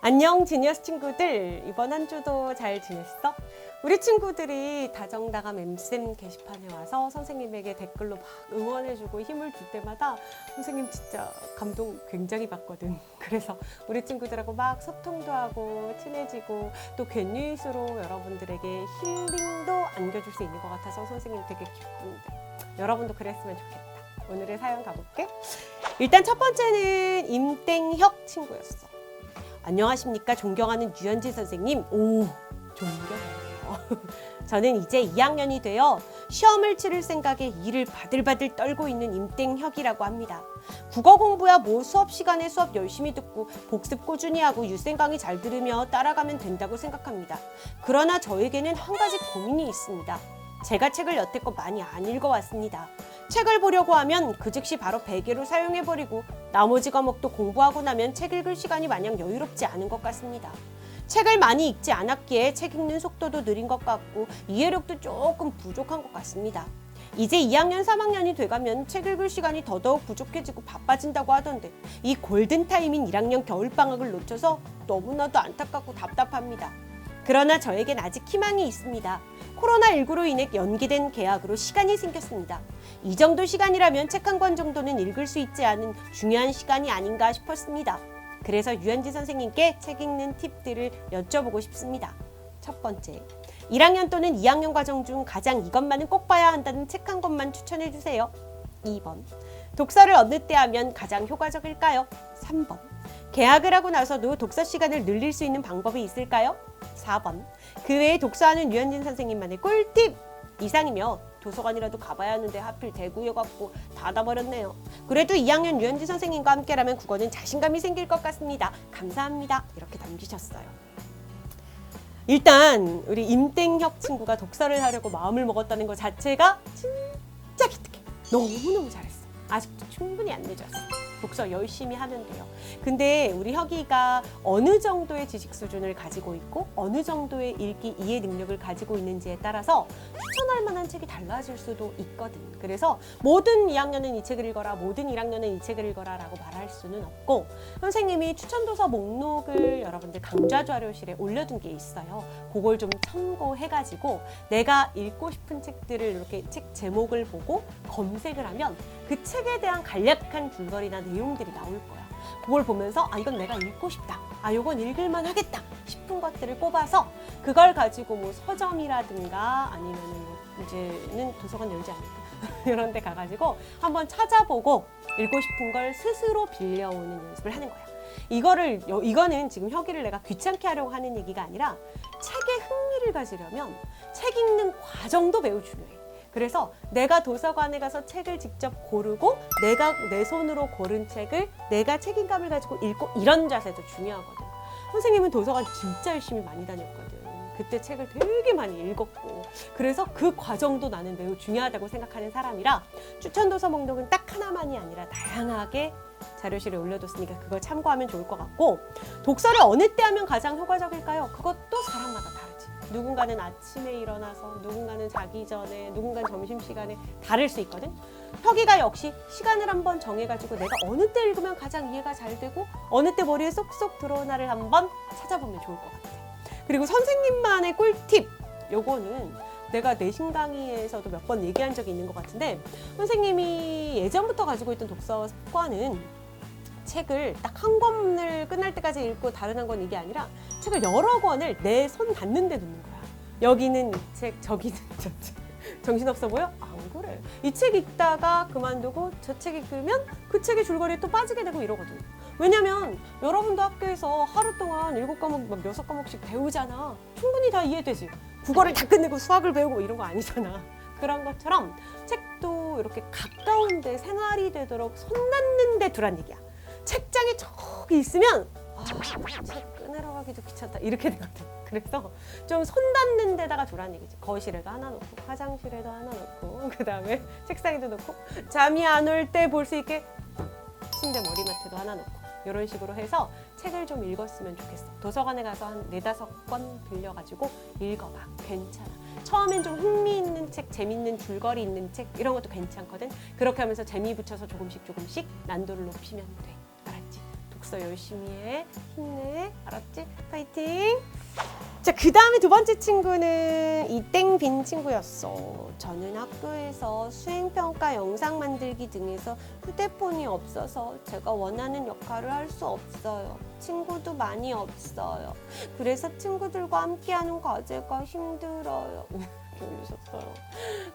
안녕 지니어스 친구들, 이번 한 주도 잘 지냈어? 우리 친구들이 다정다감 엠쌤 게시판에 와서 선생님에게 댓글로 막 응원해주고 힘을 줄 때마다 선생님 진짜 감동 굉장히 받거든. 그래서 우리 친구들하고 막 소통도 하고 친해지고 또 굿뉴스로 여러분들에게 힐링도 안겨줄 수 있는 것 같아서 선생님 되게 기쁜데 여러분도 그랬으면 좋겠다. 오늘의 사연 가볼게. 일단 첫 번째는 임땡혁 친구였어. 안녕하십니까 존경하는 유현지 선생님. 오, 존경해요. 저는 이제 2학년이 되어 시험을 치를 생각에 이를 바들바들 떨고 있는 임땡혁이라고 합니다. 국어 공부야 뭐 수업 시간에 수업 열심히 듣고 복습 꾸준히 하고 유쌤 강의 잘 들으며 따라가면 된다고 생각합니다. 그러나 저에게는 한 가지 고민이 있습니다. 제가 책을 여태껏 많이 안 읽어왔습니다. 책을 보려고 하면 그 즉시 바로 베개로 사용해버리고 나머지 과목도 공부하고 나면 책 읽을 시간이 마냥 여유롭지 않은 것 같습니다. 책을 많이 읽지 않았기에 책 읽는 속도도 느린 것 같고 이해력도 조금 부족한 것 같습니다. 이제 2학년, 3학년이 돼가면 책 읽을 시간이 더더욱 부족해지고 바빠진다고 하던데 이 골든타임인 1학년 겨울방학을 놓쳐서 너무나도 안타깝고 답답합니다. 그러나 저에겐 아직 희망이 있습니다. 코로나19로 인해 연기된 개학으로 시간이 생겼습니다. 이 정도 시간이라면 책 한 권 정도는 읽을 수 있지 않은 중요한 시간이 아닌가 싶었습니다. 그래서 유현지 선생님께 책 읽는 팁들을 여쭤보고 싶습니다. 첫 번째, 1학년 또는 2학년 과정 중 가장 이것만은 꼭 봐야 한다는 책 한 권만 추천해 주세요. 2번, 독서를 어느 때 하면 가장 효과적일까요? 3번, 개학을 하고 나서도 독서 시간을 늘릴 수 있는 방법이 있을까요? 4번, 그 외에 독서하는 유현진 선생님만의 꿀팁! 이상이며 도서관이라도 가봐야 하는데 하필 대구에 갖고 닫아버렸네요. 그래도 2학년 유현진 선생님과 함께라면 국어는 자신감이 생길 것 같습니다. 감사합니다. 이렇게 남기셨어요. 일단 우리 임땡혁 친구가 독서를 하려고 마음을 먹었다는 것 자체가 진짜 기특해. 너무너무 잘했어. 아직도 충분히 안 늦었어. 독서 열심히 하면 돼요. 근데 우리 혁이가 어느 정도의 지식 수준을 가지고 있고 어느 정도의 읽기 이해 능력을 가지고 있는지에 따라서 추천할 만한 책이 달라질 수도 있거든. 그래서 모든 2학년은 이 책을 읽어라, 모든 1학년은 이 책을 읽어라 라고 말할 수는 없고 선생님이 추천도서 목록을 여러분들 강좌 자료실에 올려둔 게 있어요. 그걸 좀 참고해가지고 내가 읽고 싶은 책들을 이렇게 책 제목을 보고 검색을 하면 그 책에 대한 간략한 줄거리나 내용들이 나올 거야. 그걸 보면서 아 이건 내가 읽고 싶다. 아 이건 읽을만 하겠다 싶은 것들을 꼽아서 그걸 가지고 뭐 서점이라든가 아니면은 뭐 이제는 도서관 열지 않을까 이런 데 가가지고 한번 찾아보고 읽고 싶은 걸 스스로 빌려오는 연습을 하는 거야. 이거는 지금 혁이를 내가 귀찮게 하려고 하는 얘기가 아니라 책에 흥미를 가지려면 책 읽는 과정도 매우 중요해. 그래서 내가 도서관에 가서 책을 직접 고르고 내가 내 손으로 고른 책을 내가 책임감을 가지고 읽고 이런 자세도 중요하거든. 선생님은 도서관 진짜 열심히 많이 다녔거든. 그때 책을 되게 많이 읽었고 그래서 그 과정도 나는 매우 중요하다고 생각하는 사람이라 추천도서 목록은 딱 하나만이 아니라 다양하게 자료실에 올려뒀으니까 그거 참고하면 좋을 것 같고 독서를 어느 때 하면 가장 효과적일까요? 그것도 사람마다 다르지. 누군가는 아침에 일어나서 누군가는 자기 전에 누군가는 점심시간에 다를 수 있거든. 혁이가 역시 시간을 한번 정해가지고 내가 어느 때 읽으면 가장 이해가 잘 되고 어느 때 머리에 쏙쏙 들어오나를 한번 찾아보면 좋을 것 같아. 그리고 선생님만의 꿀팁 요거는 내가 내신 강의에서도 몇 번 얘기한 적이 있는 것 같은데 선생님이 예전부터 가지고 있던 독서 습관은 책을 딱 한 권을 끝날 때까지 읽고 다른 한 권 이게 아니라 책을 여러 권을 내 손 닿는 데 놓는 거야. 여기는 이 책, 저기는 저 책. 정신없어 보여? 안 그래. 이 책 읽다가 그만두고 저 책 읽으면 그 책의 줄거리에 또 빠지게 되고 이러거든. 왜냐면 여러분도 학교에서 하루 동안 7과목, 막 6과목씩 배우잖아. 충분히 다 이해되지. 국어를 다 끝내고 수학을 배우고 이런 거 아니잖아. 그런 것처럼 책도 이렇게 가까운 데 생활이 되도록 손 닿는 데 두란 얘기야. 책장에 저기 있으면 책 꺼내러 가기도 귀찮다 이렇게 되거든. 그래서 좀 손 닿는 데다가 두란 얘기지. 거실에도 하나 놓고 화장실에도 하나 놓고 그 다음에 책상에도 놓고 잠이 안 올 때 볼 수 있게 침대 머리맡에도 하나 놓고 이런 식으로 해서 책을 좀 읽었으면 좋겠어. 도서관에 가서 한 4-5권 빌려가지고 읽어봐. 괜찮아. 처음엔 좀 흥미있는 책, 재밌는 줄거리 있는 책 이런 것도 괜찮거든. 그렇게 하면서 재미 붙여서 조금씩 난도를 높이면 돼. 알았지? 독서 열심히 해. 힘내. 알았지? 파이팅! 자, 그 다음에 두 번째 친구는 이땡빈 친구였어. 저는 학교에서 수행평가 영상 만들기 등에서 휴대폰이 없어서 제가 원하는 역할을 할 수 없어요. 친구도 많이 없어요. 그래서 친구들과 함께하는 과제가 힘들어요. 이렇게 올리셨어요.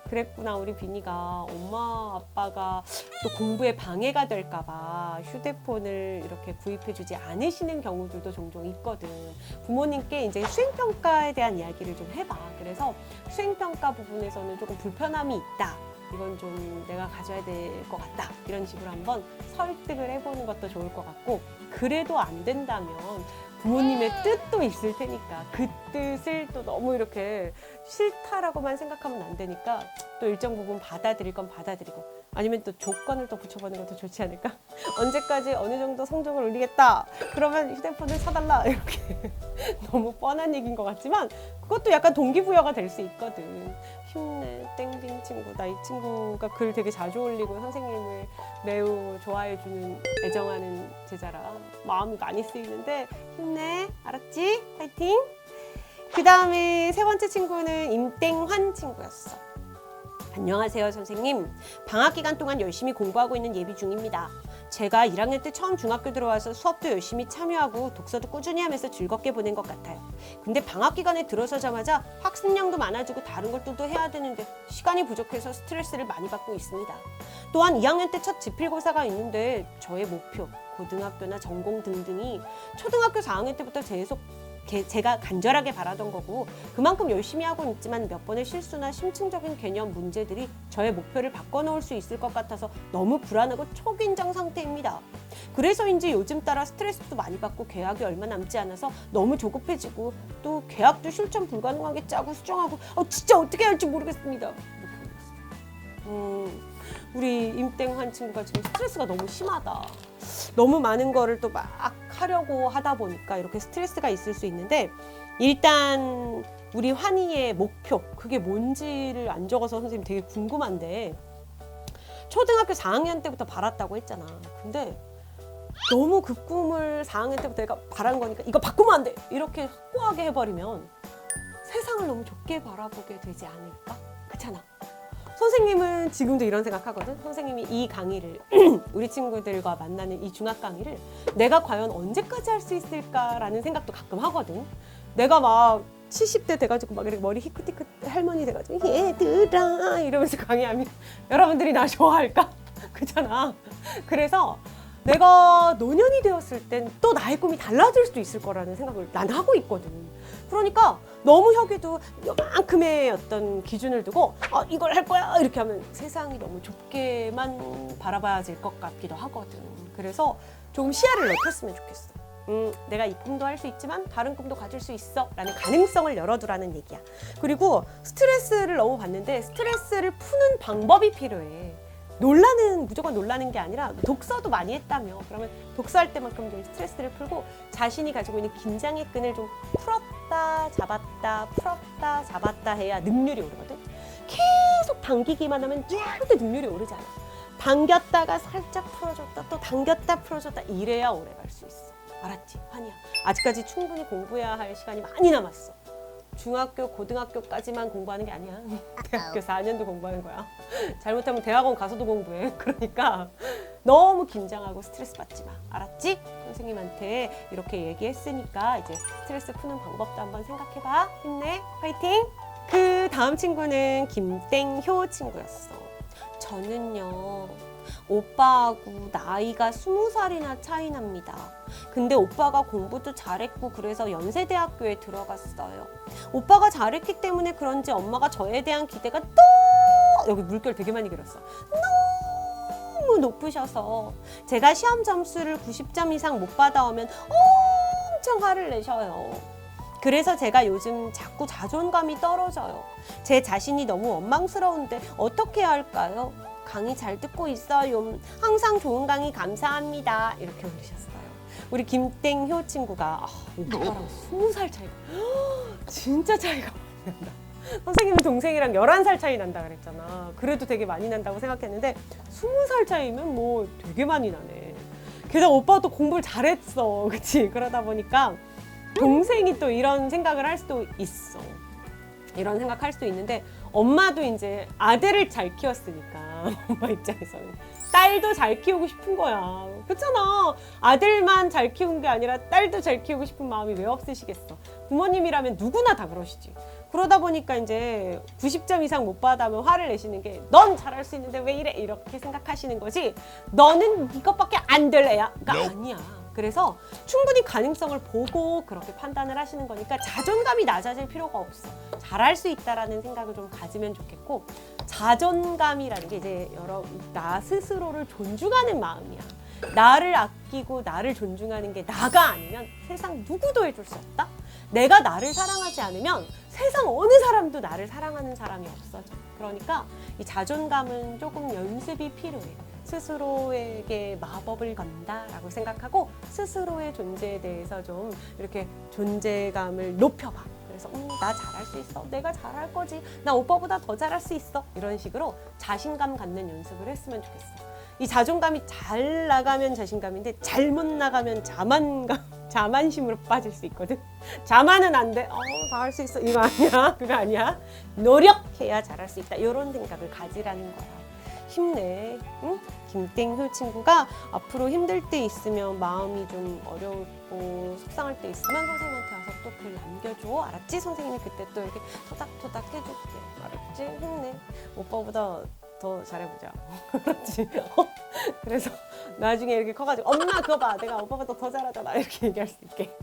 그랬구나. 우리 비니가 엄마 아빠가 또 공부에 방해가 될까봐 휴대폰을 이렇게 구입해주지 않으시는 경우들도 종종 있거든. 부모님께 이제 수행평가에 대한 이야기를 좀 해봐. 그래서 수행평가 부분에서는 조금 불편함이 있다. 이건 좀 내가 가져야 될 것 같다. 이런 식으로 한번 설득을 해보는 것도 좋을 것 같고, 그래도 안 된다면 부모님의 뜻도 있을 테니까 그 뜻을 또 너무 이렇게 싫다라고만 생각하면 안 되니까 또 일정 부분 받아들일 건 받아들이고, 아니면 또 조건을 또 붙여보는 것도 좋지 않을까? 언제까지 어느 정도 성적을 올리겠다. 그러면 휴대폰을 사달라. 이렇게 너무 뻔한 얘기인 것 같지만 그것도 약간 동기부여가 될 수 있거든. 힘내, 땡빈 친구. 나 이 친구가 글 되게 자주 올리고 선생님을 매우 좋아해주는, 애정하는 제자라 마음이 많이 쓰이는데 힘내. 알았지? 파이팅! 그 다음에 세 번째 친구는 임땡환 친구였어. 안녕하세요, 선생님. 방학 기간 동안 열심히 공부하고 있는 예비 중입니다. 제가 1학년 때 처음 중학교 들어와서 수업도 열심히 참여하고 독서도 꾸준히 하면서 즐겁게 보낸 것 같아요. 근데 방학 기간에 들어서자마자 학습량도 많아지고 다른 것들도 해야 되는데 시간이 부족해서 스트레스를 많이 받고 있습니다. 또한 2학년 때 첫 지필고사가 있는데 저의 목표, 고등학교나 전공 등등이 초등학교 4학년 때부터 제가 간절하게 바라던 거고, 그만큼 열심히 하고 있지만 몇 번의 실수나 심층적인 개념 문제들이 저의 목표를 바꿔놓을 수 있을 것 같아서 너무 불안하고 초긴장 상태입니다. 그래서인지 요즘 따라 스트레스도 많이 받고 계약이 얼마 남지 않아서 너무 조급해지고, 또 계약도 실천 불가능하게 짜고 수정하고 진짜 어떻게 해야 할지 모르겠습니다. 우리 임땡환 친구가 지금 스트레스가 너무 심하다. 너무 많은 거를 또 막 하려고 하다 보니까 이렇게 스트레스가 있을 수 있는데, 일단 우리 환희의 목표, 그게 뭔지를 안 적어서 선생님 되게 궁금한데, 초등학교 4학년 때부터 바랐다고 했잖아. 근데 너무 그 꿈을 4학년 때부터 내가 바란 거니까 이거 바꾸면 안 돼! 이렇게 확고하게 해버리면 세상을 너무 좁게 바라보게 되지 않을까? 그렇잖아. 선생님은 지금도 이런 생각하거든. 선생님이 이 강의를 우리 친구들과 만나는 이 중학 강의를 내가 과연 언제까지 할 수 있을까라는 생각도 가끔 하거든. 내가 막 70대 돼가지고 막 이렇게 머리 히끗히끗 할머니 돼가지고 얘들아 이러면서 강의하면 여러분들이 나 좋아할까? 그잖아. 그래서 내가 노년이 되었을 땐 또 나의 꿈이 달라질 수도 있을 거라는 생각을 난 하고 있거든. 그러니까 너무 혁이도 요만큼의 어떤 기준을 두고 이걸 할 거야 이렇게 하면 세상이 너무 좁게만 바라봐질 것 같기도 하거든. 그래서 조금 시야를 넓혔으면 좋겠어. 내가 이 꿈도 할 수 있지만 다른 꿈도 가질 수 있어 라는 가능성을 열어두라는 얘기야. 그리고 스트레스를 너무 받는데 스트레스를 푸는 방법이 필요해. 무조건 놀라는 게 아니라 독서도 많이 했다며. 그러면 독서할 때만큼 좀 스트레스를 풀고 자신이 가지고 있는 긴장의 끈을 좀 풀었다 잡았다 풀었다 잡았다 해야 능률이 오르거든. 계속 당기기만 하면 절대 능률이 오르지 않아. 당겼다가 살짝 풀어줬다 또 당겼다 풀어줬다 이래야 오래 갈 수 있어. 알았지? 환희야. 아직까지 충분히 공부해야 할 시간이 많이 남았어. 중학교, 고등학교까지만 공부하는 게 아니야. 대학교 4년도 공부하는 거야. 잘못하면 대학원 가서도 공부해. 그러니까 너무 긴장하고 스트레스 받지 마. 알았지? 선생님한테 이렇게 얘기했으니까 이제 스트레스 푸는 방법도 한번 생각해봐. 힘내. 파이팅! 그 다음 친구는 김땡효 친구였어. 저는요, 오빠하고 나이가 20살이나 차이 납니다. 근데 오빠가 공부도 잘했고 그래서 연세대학교에 들어갔어요. 오빠가 잘했기 때문에 그런지 엄마가 저에 대한 기대가 여기 물결 되게 많이 그렸어. 너무 높으셔서 제가 시험 점수를 90점 이상 못 받아오면 엄청 화를 내셔요. 그래서 제가 요즘 자꾸 자존감이 떨어져요. 제 자신이 너무 원망스러운데 어떻게 해야 할까요? 강의 잘 듣고 있어요. 항상 좋은 강의 감사합니다. 이렇게 올리셨어요. 우리 김땡효 친구가 오빠랑 20살 차이가 진짜 차이가 많이 난다. 선생님은 동생이랑 11살 차이 난다 그랬잖아. 그래도 되게 많이 난다고 생각했는데 20살 차이면 뭐 되게 많이 나네. 게다가 오빠도 공부를 잘했어. 그치? 그러다 보니까 동생이 또 이런 생각을 할 수도 있어. 이런 생각할 수도 있는데 엄마도 이제 아들을 잘 키웠으니까 엄마 입장에서는 딸도 잘 키우고 싶은 거야. 그렇잖아. 아들만 잘 키운 게 아니라 딸도 잘 키우고 싶은 마음이 왜 없으시겠어. 부모님이라면 누구나 다 그러시지. 그러다 보니까 이제 90점 이상 못 받으면 화를 내시는 게 넌 잘할 수 있는데 왜 이래? 이렇게 생각하시는 거지. 너는 이것밖에 안 될 애야가 아니야. 그래서 충분히 가능성을 보고 그렇게 판단을 하시는 거니까 자존감이 낮아질 필요가 없어. 잘할 수 있다라는 생각을 좀 가지면 좋겠고, 자존감이라는 게 이제 나 스스로를 존중하는 마음이야. 나를 아끼고 나를 존중하는 게 나가 아니면 세상 누구도 해줄 수 없다. 내가 나를 사랑하지 않으면 세상 어느 사람도 나를 사랑하는 사람이 없어져. 그러니까 이 자존감은 조금 연습이 필요해. 스스로에게 마법을 건다라고 생각하고 스스로의 존재에 대해서 좀 이렇게 존재감을 높여봐. 그래서 나 잘할 수 있어. 내가 잘할 거지. 나 오빠보다 더 잘할 수 있어. 이런 식으로 자신감 갖는 연습을 했으면 좋겠어. 이 자존감이 잘 나가면 자신감인데 잘못 나가면 자만심으로 빠질 수 있거든. 자만은 안 돼. 다 할 수 있어. 이거 아니야. 그거 아니야. 노력해야 잘할 수 있다. 이런 생각을 가지라는 거야. 힘내. 응? 김땡효 친구가 앞으로 힘들 때 있으면 마음이 좀 어렵고 속상할 때 있으면 선생님한테 와서 또 글 남겨줘. 알았지? 선생님이 그때 또 이렇게 토닥토닥 해줄게. 알았지? 힘내. 오빠보다 더 잘해보자. 알았지? 그래서 나중에 이렇게 커가지고 엄마 그거 봐. 내가 오빠보다 더 잘하잖아. 이렇게 얘기할 수 있게.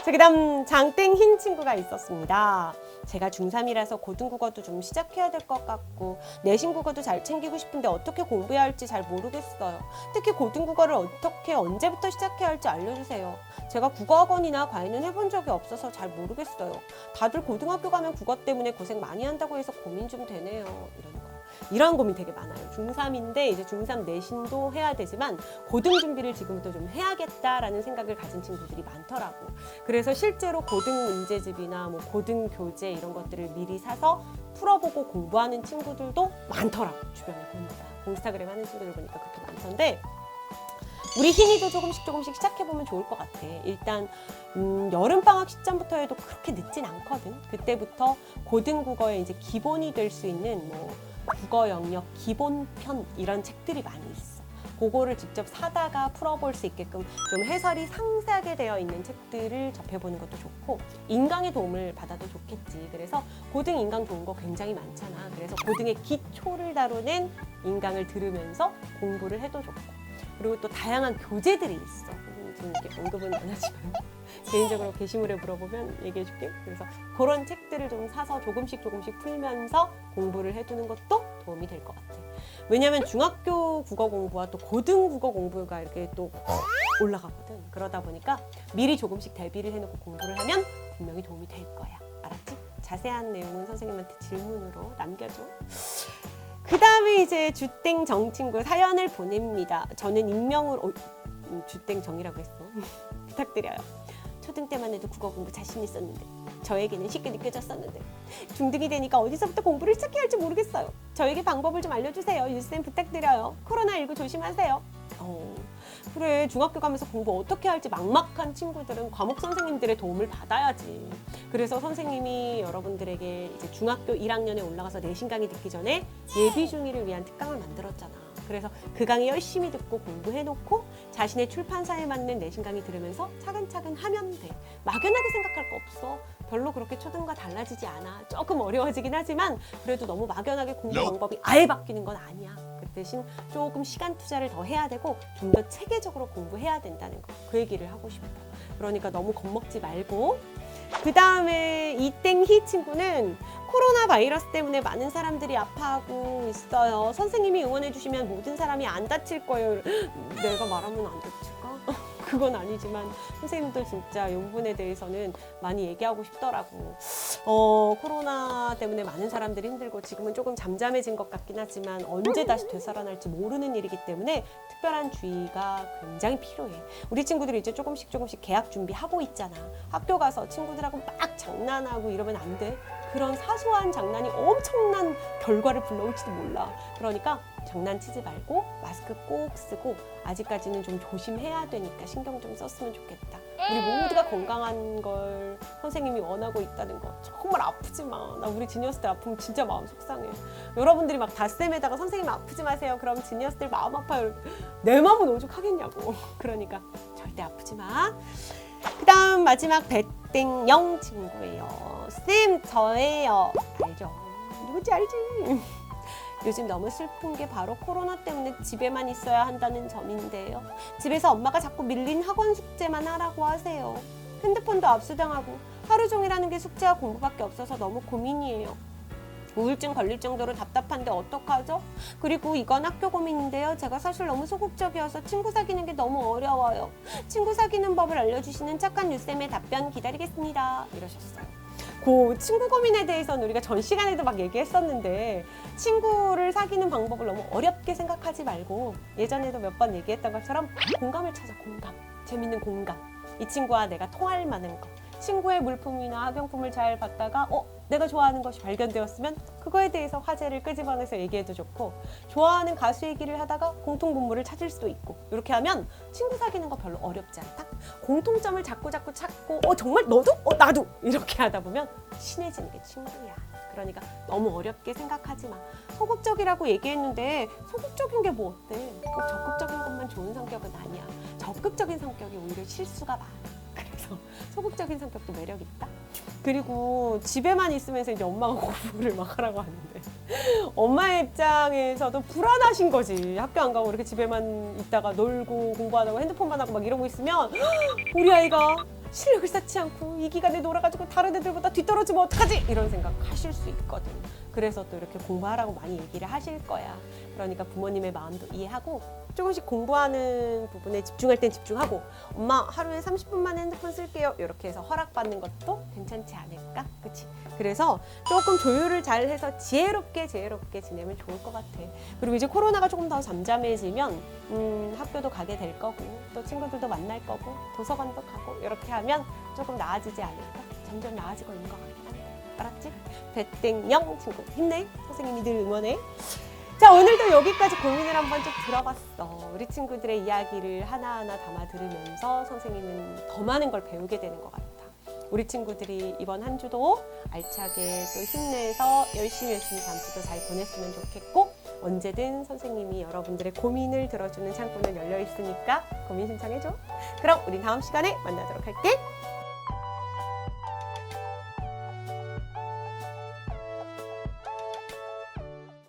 자, 그 다음 장땡흰 친구가 있었습니다. 제가 중3이라서 고등국어도 좀 시작해야 될 것 같고 내신 국어도 잘 챙기고 싶은데 어떻게 공부해야 할지 잘 모르겠어요. 특히 고등국어를 어떻게 언제부터 시작해야 할지 알려주세요. 제가 국어학원이나 과외는 해본 적이 없어서 잘 모르겠어요. 다들 고등학교 가면 국어 때문에 고생 많이 한다고 해서 고민 좀 되네요. 이런 고민 되게 많아요. 중3인데 이제 중3 내신도 해야 되지만 고등 준비를 지금부터 좀 해야겠다라는 생각을 가진 친구들이 많더라고. 그래서 실제로 고등 문제집이나 뭐 고등 교재 이런 것들을 미리 사서 풀어보고 공부하는 친구들도 많더라고. 주변에 보니까 인스타그램 하는 친구들 보니까 그렇게 많던데 우리 희니도 조금씩 시작해보면 좋을 것 같아. 일단 여름방학 시점부터 해도 그렇게 늦진 않거든. 그때부터 고등국어의 이제 기본이 될 수 있는 뭐 국어 영역 기본편 이런 책들이 많이 있어. 그거를 직접 사다가 풀어볼 수 있게끔 좀 해설이 상세하게 되어 있는 책들을 접해보는 것도 좋고 인강의 도움을 받아도 좋겠지. 그래서 고등 인강 좋은 거 굉장히 많잖아. 그래서 고등의 기초를 다루는 인강을 들으면서 공부를 해도 좋고 그리고 또 다양한 교재들이 있어. 지금 이렇게 언급은 안 하지만 개인적으로 게시물에 물어보면 얘기해줄게. 그래서 그런 책들을 좀 사서 조금씩 풀면서 공부를 해두는 것도 도움이 될 것 같아. 왜냐하면 중학교 국어 공부와 또 고등 국어 공부가 이렇게 또 올라가거든. 그러다 보니까 미리 조금씩 대비를 해놓고 공부를 하면 분명히 도움이 될 거야. 알았지? 자세한 내용은 선생님한테 질문으로 남겨줘. 그 다음에 이제 주땡정 친구 사연을 보냅니다. 저는 익명으로 주땡정이라고 했어. 부탁드려요. 초등 때만 해도 국어 공부 자신 있었는데 저에게는 쉽게 느껴졌었는데 중등이 되니까 어디서부터 공부를 시작해야 할지 모르겠어요. 저에게 방법을 좀 알려주세요. 유쌤 부탁드려요. 코로나19 조심하세요. 그래 중학교 가면서 공부 어떻게 할지 막막한 친구들은 과목 선생님들의 도움을 받아야지. 그래서 선생님이 여러분들에게 이제 중학교 1학년에 올라가서 내신 강의 듣기 전에 예비 중2를 위한 특강을 만들었잖아. 그래서 그 강의 열심히 듣고 공부해놓고 자신의 출판사에 맞는 내신 강의 들으면서 차근차근 하면 돼. 막연하게 생각할 거 없어. 별로 그렇게 초등과 달라지지 않아. 조금 어려워지긴 하지만 그래도 너무 막연하게 공부 방법이 아예 바뀌는 건 아니야. 그 대신 조금 시간 투자를 더 해야 되고 좀 더 체계적으로 공부해야 된다는 거. 그 얘기를 하고 싶어. 그러니까 너무 겁먹지 말고. 그 다음에 이땡희 친구는 코로나 바이러스 때문에 많은 사람들이 아파하고 있어요. 선생님이 응원해 주시면 모든 사람이 안 다칠 거예요. 내가 말하면 안 다칠까? 그건 아니지만 선생님도 진짜 이 부분에 대해서는 많이 얘기하고 싶더라고. 코로나 때문에 많은 사람들이 힘들고 지금은 조금 잠잠해진 것 같긴 하지만 언제 다시 되살아날지 모르는 일이기 때문에 특별한 주의가 굉장히 필요해. 우리 친구들이 이제 조금씩 개학 준비하고 있잖아. 학교 가서 친구들하고 막 장난하고 이러면 안 돼. 그런 사소한 장난이 엄청난 결과를 불러올지도 몰라. 그러니까 장난치지 말고 마스크 꼭 쓰고 아직까지는 좀 조심해야 되니까 신경 좀 썼으면 좋겠다. 우리 모두가 건강한 걸 선생님이 원하고 있다는 거 정말 아프지만 나 우리 지니어스들 아프면 진짜 마음 속상해. 여러분들이 막 닷셈에다가 선생님 아프지 마세요. 그럼 지니어스들 마음 아파요. 내 마음은 오죽하겠냐고. 그러니까 절대 아프지 마. 그 다음 마지막 배땡영 친구예요. 쌤 저예요. 알죠? 누구지 알지? 요즘 너무 슬픈 게 바로 코로나 때문에 집에만 있어야 한다는 점인데요. 집에서 엄마가 자꾸 밀린 학원 숙제만 하라고 하세요. 핸드폰도 압수당하고 하루 종일 하는 게 숙제와 공부밖에 없어서 너무 고민이에요. 우울증 걸릴 정도로 답답한데 어떡하죠? 그리고 이건 학교 고민인데요. 제가 사실 너무 소극적이어서 친구 사귀는 게 너무 어려워요. 친구 사귀는 법을 알려주시는 착한 유쌤의 답변 기다리겠습니다. 이러셨어요. 그 친구 고민에 대해서는 우리가 전 시간에도 막 얘기했었는데 친구를 사귀는 방법을 너무 어렵게 생각하지 말고 예전에도 몇 번 얘기했던 것처럼 공감을 찾아. 공감. 재밌는 공감. 이 친구와 내가 통할 만한 것. 친구의 물품이나 학용품을 잘 봤다가 내가 좋아하는 것이 발견되었으면 그거에 대해서 화제를 끄집어내서 얘기해도 좋고 좋아하는 가수 얘기를 하다가 공통분모를 찾을 수도 있고 이렇게 하면 친구 사귀는 거 별로 어렵지 않다. 공통점을 자꾸 찾고 정말 너도? 나도! 이렇게 하다 보면 친해지는 게 친구야. 그러니까 너무 어렵게 생각하지 마. 소극적이라고 얘기했는데 소극적인 게 뭐 어때? 꼭 적극적인 것만 좋은 성격은 아니야. 적극적인 성격이 오히려 실수가 많아. 그래서 소극적인 성격도 매력 있다. 그리고 집에만 있으면서 이제 엄마가 공부를 막 하라고 하는데 엄마의 입장에서도 불안하신 거지. 학교 안 가고 이렇게 집에만 있다가 놀고 공부하다가 핸드폰만 하고 막 이러고 있으면 우리 아이가 실력을 쌓지 않고 이 기간에 놀아가지고 다른 애들보다 뒤떨어지면 어떡하지? 이런 생각 하실 수 있거든. 그래서 또 이렇게 공부하라고 많이 얘기를 하실 거야. 그러니까 부모님의 마음도 이해하고 조금씩 공부하는 부분에 집중할 땐 집중하고 엄마 하루에 30분만 핸드폰 쓸게요. 이렇게 해서 허락받는 것도 괜찮지 않을까? 그치? 그래서 조금 조율을 잘 해서 지혜롭게 지내면 좋을 것 같아. 그리고 이제 코로나가 조금 더 잠잠해지면 학교도 가게 될 거고 또 친구들도 만날 거고 도서관도 가고 이렇게 하면 조금 나아지지 않을까? 점점 나아지고 있는 것 같긴 한데. 알았지? 배땡영 친구 힘내. 선생님이 늘 응원해. 자, 오늘도 여기까지 고민을 한번 쭉 들어봤어. 우리 친구들의 이야기를 하나하나 담아 들으면서 선생님은 더 많은 걸 배우게 되는 것 같아. 우리 친구들이 이번 한 주도 알차게 또 힘내서 열심히 다음 주도 잘 보냈으면 좋겠고 언제든 선생님이 여러분들의 고민을 들어주는 창구는 열려 있으니까 고민 신청해줘. 그럼 우리 다음 시간에 만나도록 할게.